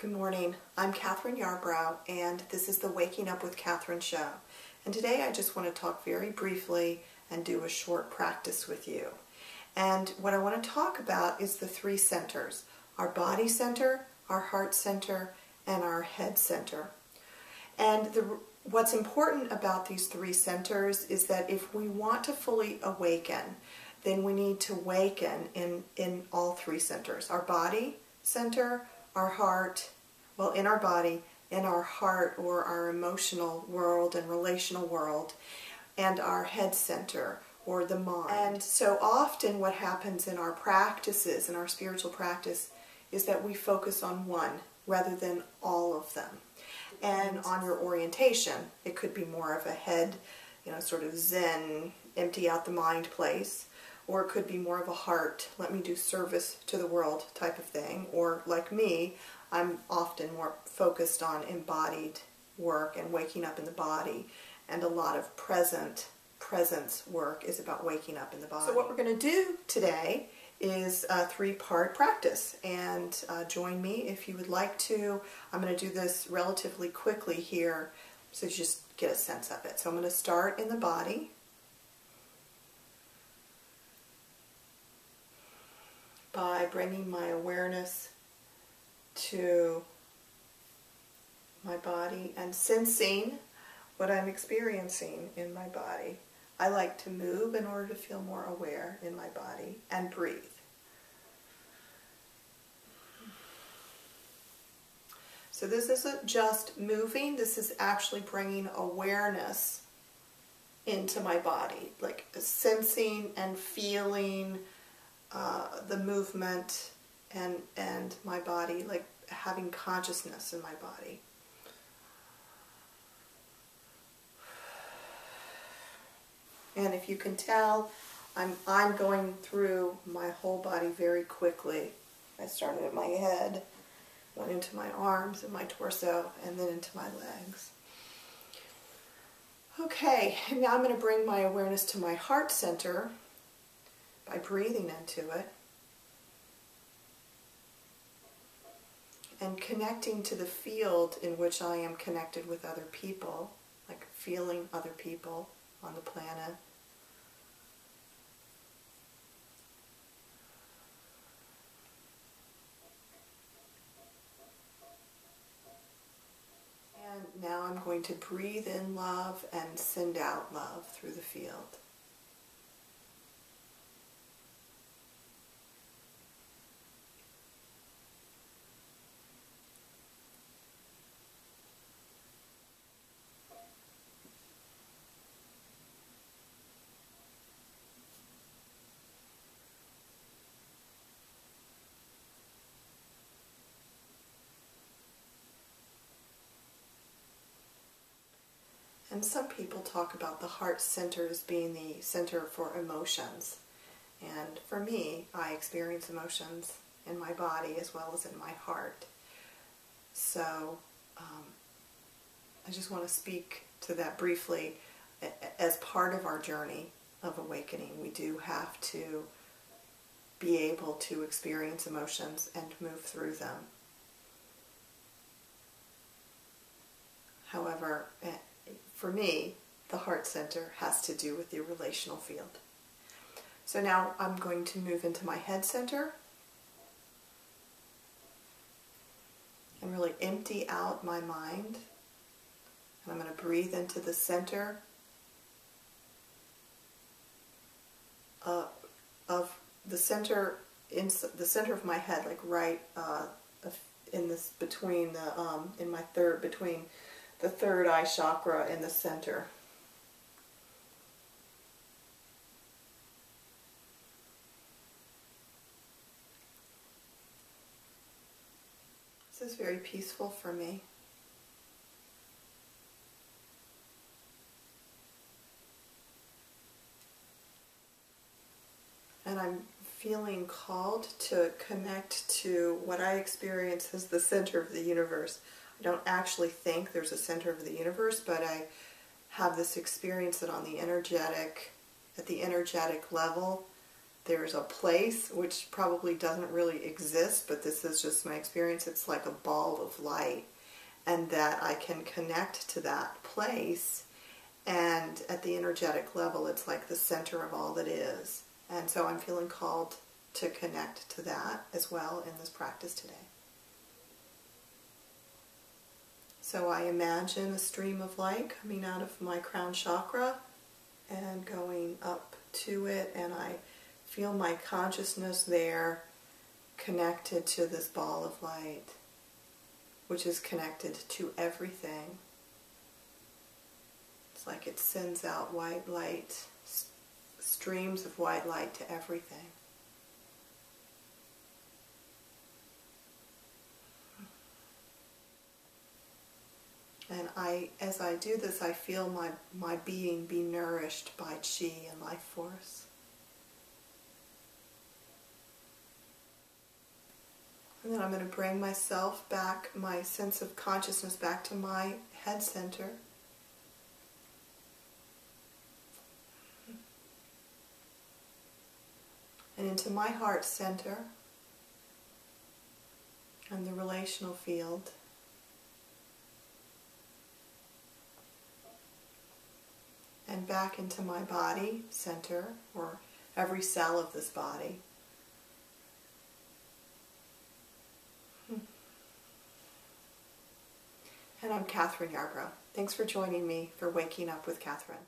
Good morning. I'm Kathryn Yarborough, and this is the Waking Up with Kathryn show. And today I just want to talk very briefly and do a short practice with you. And what I want to talk about is the three centers: our body center, our heart center, and our head center. And what's important about these three centers is that if we want to fully awaken, then we need to awaken in all three centers: our body center, our heart, well, in our body, in our heart or our emotional world and relational world, and our head center or the mind. And so often what happens in our practices, in our spiritual practice, is that we focus on one rather than all of them. And on your orientation, it could be more of a head, sort of zen, empty out the mind place. Or it could be more of a heart, let me do service to the world type of thing. Or like me, I'm often more focused on embodied work and waking up in the body. And a lot of presence work is about waking up in the body. So what we're going to do today is a three-part practice. And join me if you would like to. I'm going to do this relatively quickly here so you just get a sense of it. So I'm going to start in the body. By bringing my awareness to my body and sensing what I'm experiencing in my body. I like to move in order to feel more aware in my body and breathe. So this isn't just moving, this is actually bringing awareness into my body, like sensing and feeling the movement and my body, like having consciousness in my body. And if you can tell, I'm going through my whole body very quickly. I started at my head, went into my arms and my torso, and then into my legs. Okay, and now I'm going to bring my awareness to my heart center by breathing into it and connecting to the field in which I am connected with other people, like feeling other people on the planet. And now I'm going to breathe in love and send out love through the field. And some people talk about the heart center as being the center for emotions. And for me, I experience emotions in my body as well as in my heart. So I just want to speak to that briefly. As part of our journey of awakening, we do have to be able to experience emotions and move through them. However, for me, the heart center has to do with the relational field. So now I'm going to move into my head center and really empty out my mind. And I'm going to breathe into the center of the center of my head, like right in this between the between the third eye chakra in the center. This is very peaceful for me. And I'm feeling called to connect to what I experience as the center of the universe. I don't actually think there's a center of the universe, but I have this experience that at the energetic level, there's a place, which probably doesn't really exist, but this is just my experience. It's like a ball of light, and that I can connect to that place, and at the energetic level it's like the center of all that is. And so I'm feeling called to connect to that as well in this practice today. So I imagine a stream of light coming out of my crown chakra and going up to it, and I feel my consciousness there connected to this ball of light, which is connected to everything. It's like it sends out white light, streams of white light to everything. And as I do this, I feel my being be nourished by chi and life force. And then I'm going to bring myself back, my sense of consciousness back to my head center. And into my heart center and the relational field. And back into my body center, or every cell of this body. And I'm Kathryn Yarborough. Thanks for joining me for Waking Up with Kathryn.